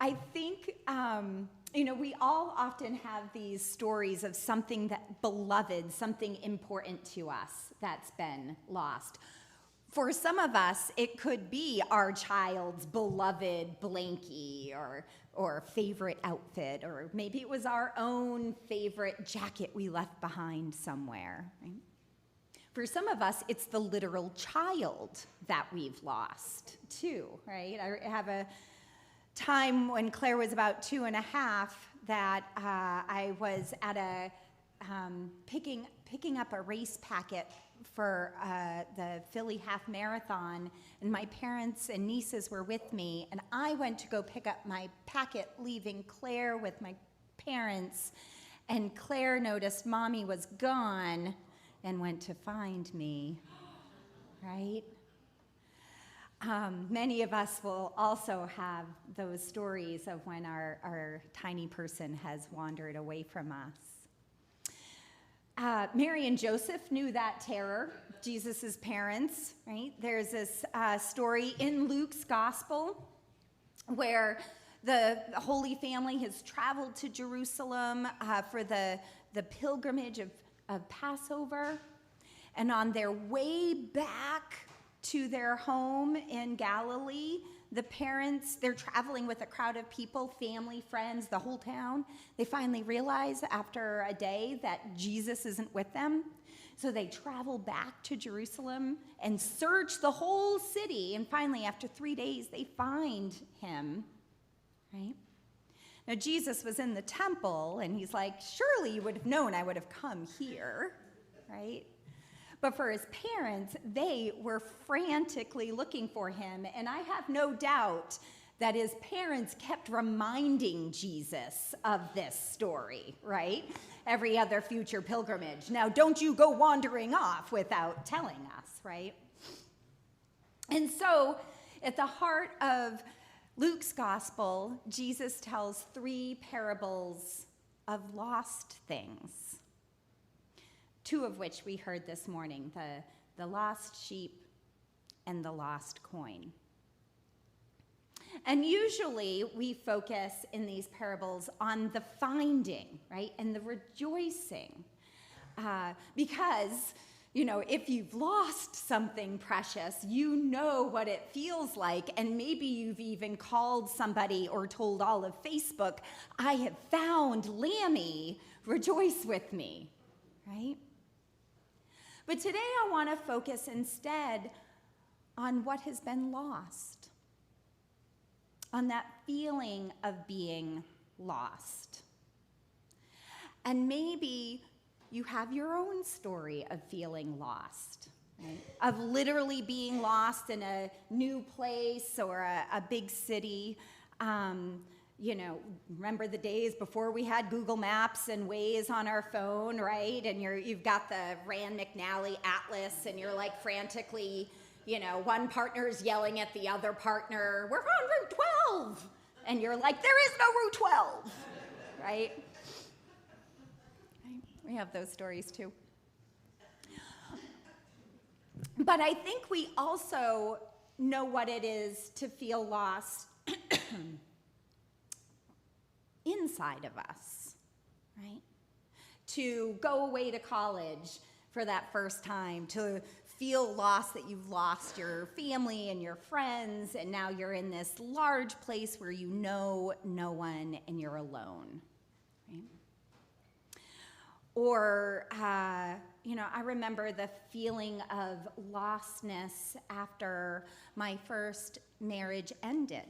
I think, we all often have these stories of something that beloved, something important to us that's been lost. For some of us, it could be our child's beloved blankie or favorite outfit, or maybe it was our own favorite jacket we left behind somewhere, right? For some of us, it's the literal child that we've lost, too, right? I have a time when Claire was about 2.5 that I was at picking up a race packet for the Philly half marathon, and my parents and nieces were with me, and I went to go pick up my packet, leaving Claire with my parents, and Claire noticed Mommy was gone and went to find me, right? Many of us will also have those stories of when our tiny person has wandered away from us. Mary and Joseph knew that terror, Jesus' parents, right? There's this story in Luke's gospel where the Holy Family has traveled to Jerusalem for the pilgrimage of Passover. And on their way back to their home in Galilee, the parents, they're traveling with a crowd of people, family, friends, the whole town. They finally realize after a day that Jesus isn't with them. So they travel back to Jerusalem and search the whole city. And finally, after 3 days, they find him, right? Now, Jesus was in the temple, and he's like, surely you would have known I would have come here, right? But for his parents, they were frantically looking for him, and I have no doubt that his parents kept reminding Jesus of this story, right? Every other future pilgrimage. Now, don't you go wandering off without telling us, right? And so, at the heart of Luke's gospel, Jesus tells 3 parables of lost things, 2 of which we heard this morning, the lost sheep and the lost coin. And usually we focus in these parables on the finding, right, and the rejoicing, because if you've lost something precious, you know what it feels like, and maybe you've even called somebody or told all of Facebook, I have found Lammy, rejoice with me, right? But today I want to focus instead on what has been lost, on that feeling of being lost. And maybe you have your own story of feeling lost, right? Of literally being lost in a new place or a big city. Remember the days before we had Google Maps and Waze on our phone, right? And you've got the Rand McNally Atlas, and you're like frantically, one partner's yelling at the other partner, we're on Route 12. And you're like, there is no Route 12, right? We have those stories too. But I think we also know what it is to feel lost inside of us, right? To go away to college for that first time, to feel lost that you've lost your family and your friends, and now you're in this large place where you know no one and you're alone, right? Or, I remember the feeling of lostness after my first marriage ended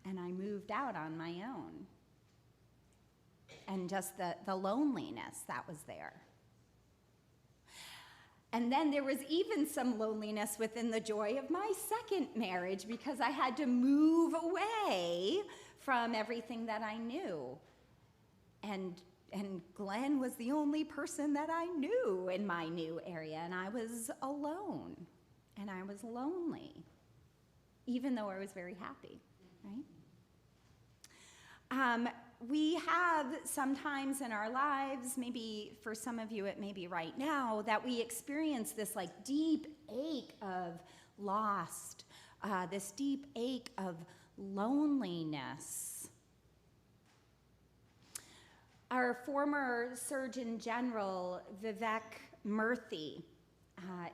and I moved out on my own. And just the loneliness that was there. And then there was even some loneliness within the joy of my second marriage because I had to move away from everything that I knew. And Glenn was the only person that I knew in my new area, and I was alone, and I was lonely, even though I was very happy, right? We have sometimes in our lives, maybe for some of you it may be right now, that we experience this like deep ache of lost, this deep ache of loneliness. former Surgeon General, Vivek Murthy,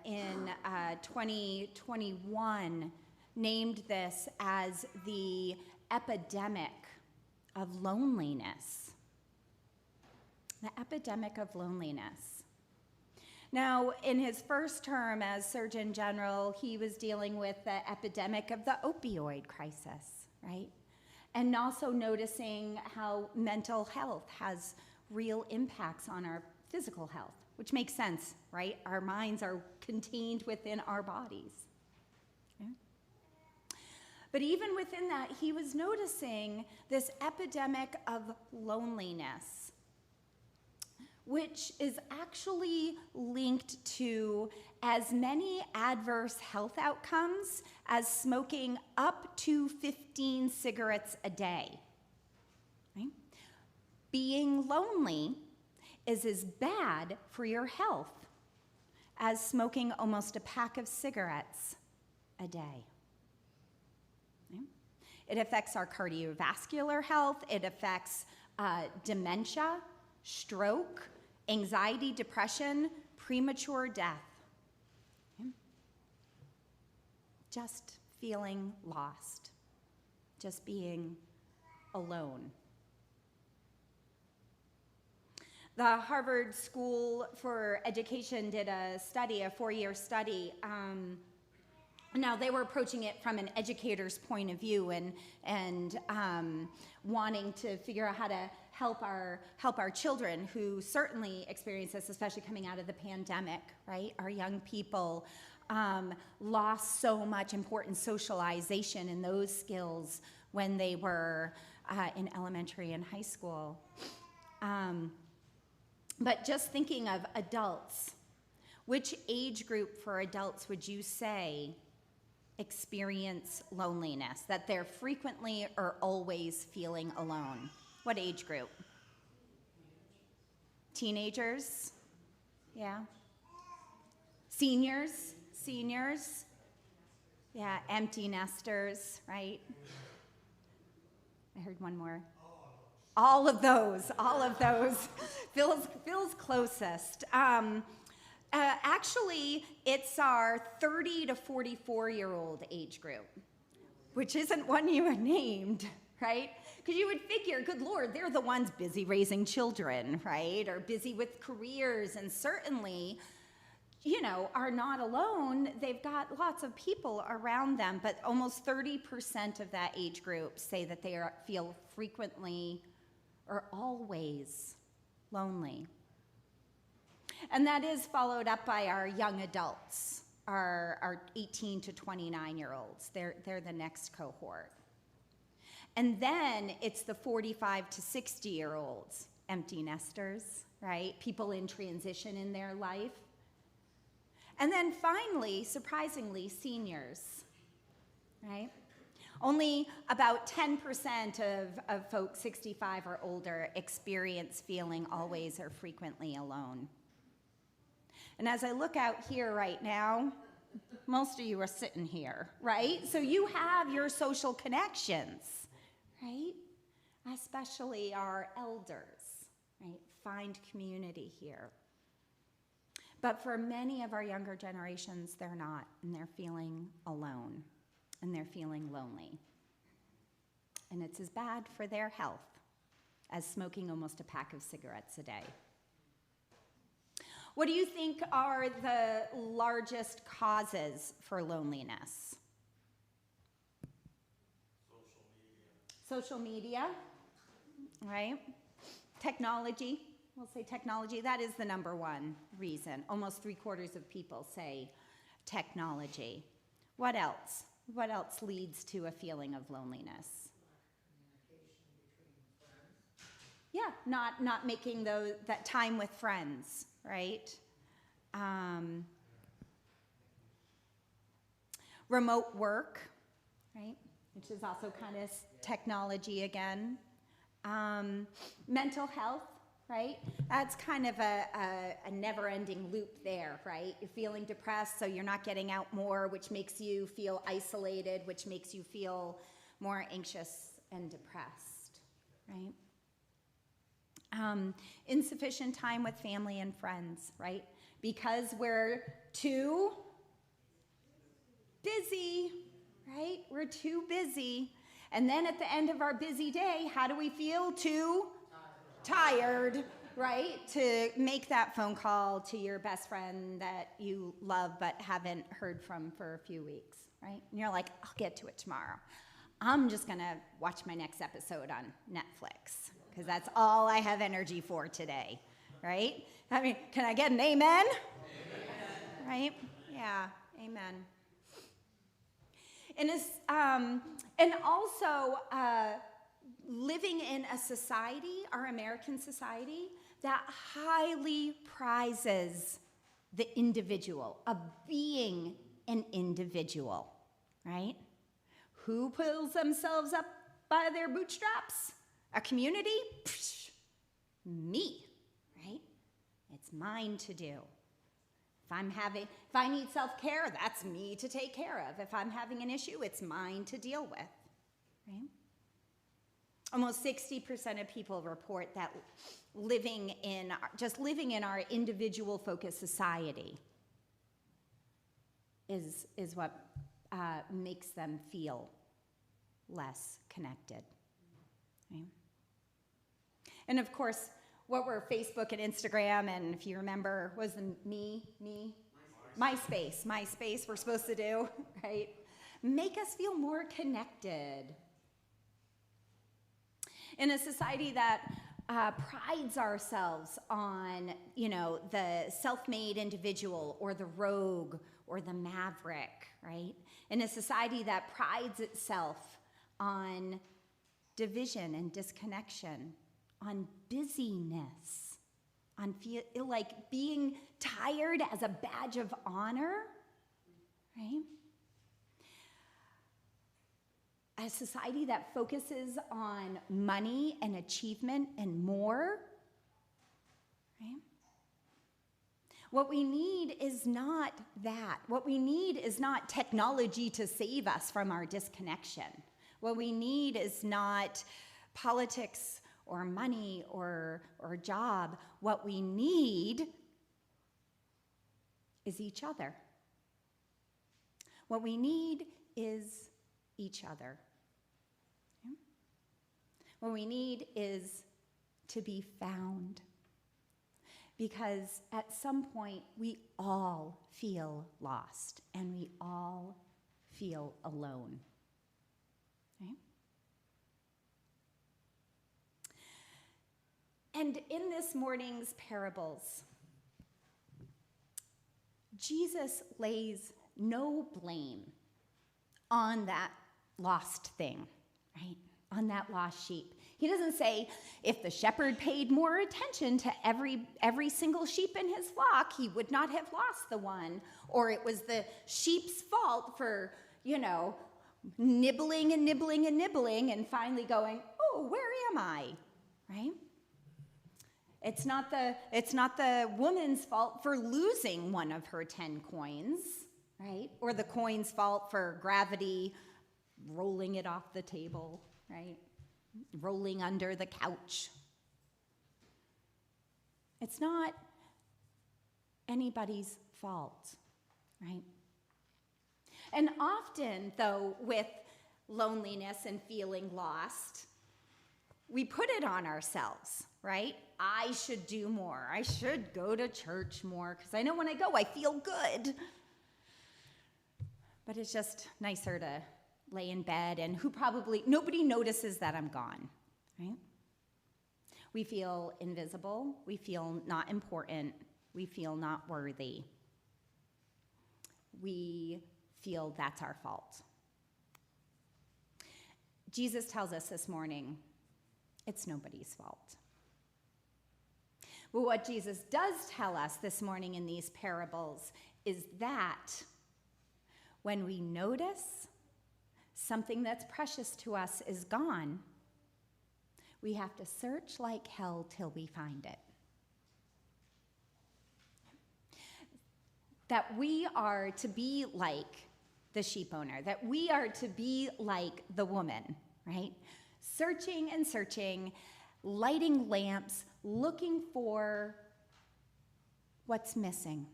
in 2021, named this as the epidemic of loneliness. The epidemic of loneliness. Now, in his first term as Surgeon General, he was dealing with the epidemic of the opioid crisis, right? And also noticing how mental health has real impacts on our physical health, which makes sense, right? Our minds are contained within our bodies. Okay? But even within that, he was noticing this epidemic of loneliness, which is actually linked to as many adverse health outcomes as smoking up to 15 cigarettes a day. Right? Being lonely is as bad for your health as smoking almost a pack of cigarettes a day. Okay? It affects our cardiovascular health. It affects dementia, stroke, anxiety, depression, premature death. Okay? Just feeling lost, just being alone. The Harvard School for Education did a study, a 4-year study. Now, they were approaching it from an educator's point of view and wanting to figure out how to help our children who certainly experience this, especially coming out of the pandemic, right? Our young people lost so much important socialization and those skills when they were in elementary and high school. But just thinking of adults, which age group for adults would you say experience loneliness, that they're frequently or always feeling alone? What age group? Teenagers? Yeah. Seniors? Yeah, empty nesters, right? I heard one more. All of those. Phil's closest. Actually, it's our 30 to 44-year-old age group, which isn't one you had named, right? Because you would figure, good Lord, they're the ones busy raising children, right? Or busy with careers, and certainly, are not alone. They've got lots of people around them, but almost 30% of that age group say that they feel frequently or always lonely. And that is followed up by our young adults, our 18 to 29-year-olds. They're the next cohort. And then it's the 45 to 60-year-olds, empty nesters, right? People in transition in their life. And then finally, surprisingly, seniors, right? Only about 10% of folks 65 or older experience feeling always or frequently alone. And as I look out here right now, most of you are sitting here, right? So you have your social connections, right? Especially our elders, right? Find community here. But for many of our younger generations, they're not, and they're feeling alone, and they're feeling lonely. And it's as bad for their health as smoking almost a pack of cigarettes a day. What do you think are the largest causes for loneliness? Social media, right? Technology. We'll say technology. That is the number one reason. Almost 3/4 of people say technology. What else? What else leads to a feeling of loneliness? Yeah, not making that time with friends, right? Remote work, right? Which is also kind of technology again. Mental health, right? That's kind of a never-ending loop there, right? You're feeling depressed, so you're not getting out more, which makes you feel isolated, which makes you feel more anxious and depressed, right? insufficient time with family and friends, right? Because we're too busy, right? We're too busy. And then at the end of our busy day, how do we feel? Too tired, right? To make that phone call to your best friend that you love but haven't heard from for a few weeks, right? And you're like, I'll get to it tomorrow. I'm just going to watch my next episode on Netflix because that's all I have energy for today, right? I mean, can I get an amen? Amen. Right? Yeah, amen. And also living in a society, our American society, that highly prizes the individual, of being an individual, right? Who pulls themselves up by their bootstraps? A community? Psh, me, right? It's mine to do. If I need self-care, that's me to take care of. If I'm having an issue, it's mine to deal with, right? Almost 60% of people report that living in our individual-focused society is what makes them feel less connected, right? And of course, what were Facebook and Instagram, and if you remember, was the MySpace we're supposed to do, right? Make us feel more connected. In a society that prides ourselves on, the self-made individual or the rogue or the maverick, right? In a society that prides itself on division and disconnection, on busyness, on like being tired as a badge of honor, right? A society that focuses on money and achievement and more, right? What we need is not that. What we need is not technology to save us from our disconnection. What we need is not politics or money or job. What we need is each other. What we need is each other. Okay? What we need is to be found. Because at some point, we all feel lost and we all feel alone. Okay? And in this morning's parables, Jesus lays no blame on that lost thing, right? On that lost sheep. He doesn't say if the shepherd paid more attention to every single sheep in his flock, he would not have lost the one, or it was the sheep's fault for, nibbling and nibbling and nibbling and finally going, oh, where am I, right? It's not the woman's fault for losing one of her 10 coins, right? Or the coin's fault for gravity rolling it off the table, right? Rolling under the couch. It's not anybody's fault, right? And often, though, with loneliness and feeling lost, we put it on ourselves, right? I should do more. I should go to church more because I know when I go, I feel good. But it's just nicer to lay in bed and nobody notices that I'm gone, right? We feel invisible. We feel not important. We feel not worthy. We feel that's our fault. Jesus tells us this morning, it's nobody's fault. But what Jesus does tell us this morning in these parables is that when we notice something that's precious to us is gone, we have to search like hell till we find it. That we are to be like the sheep owner, that we are to be like the woman, right? Searching and searching, lighting lamps, looking for what's missing.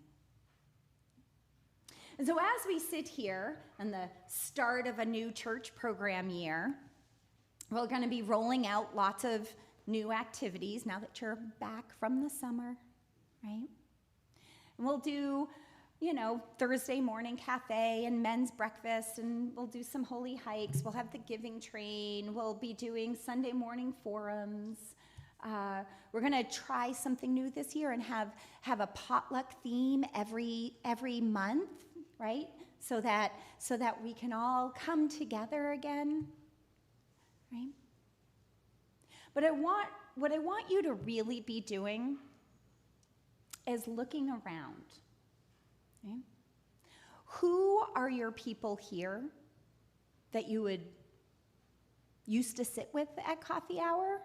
And so as we sit here on the start of a new church program year, we're going to be rolling out lots of new activities now that you're back from the summer, right? And we'll do, Thursday morning cafe and men's breakfast, and we'll do some holy hikes. We'll have the giving train. We'll be doing Sunday morning forums. We're going to try something new this year and have a potluck theme every month, right? So that we can all come together again, right? But what I want you to really be doing is looking around. Okay? Who are your people here that you used to sit with at coffee hour,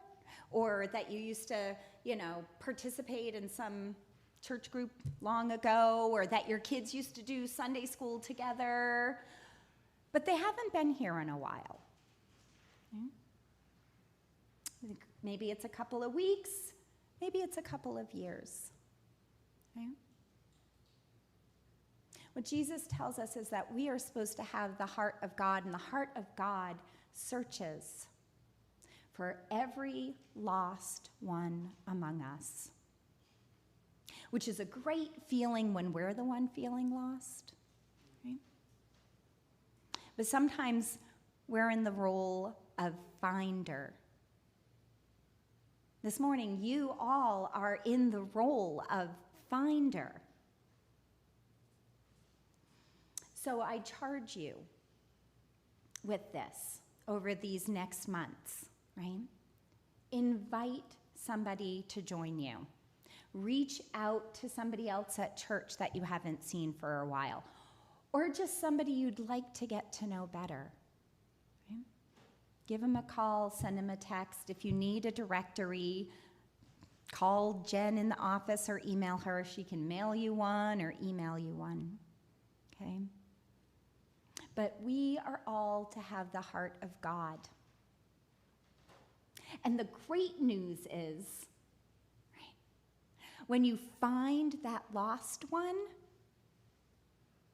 or that you used to, participate in some church group long ago, or that your kids used to do Sunday school together, but they haven't been here in a while? Okay? Maybe it's a couple of weeks, maybe it's a couple of years. Okay? What Jesus tells us is that we are supposed to have the heart of God, and the heart of God searches for every lost one among us, which is a great feeling when we're the one feeling lost. Right? But sometimes we're in the role of finder. This morning, you all are in the role of finder. So I charge you with this over these next months, right? Invite somebody to join you. Reach out to somebody else at church that you haven't seen for a while, or just somebody you'd like to get to know better. Okay? Give them a call, send them a text. If you need a directory, call Jen in the office or email her. She can mail you one or email you one. Okay? But we are all to have the heart of God. And the great news is, when you find that lost one,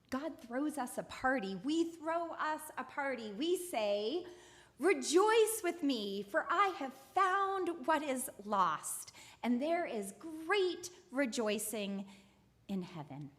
God throws us a party. We throw us a party. We say, "Rejoice with me, for I have found what is lost." And there is great rejoicing in heaven.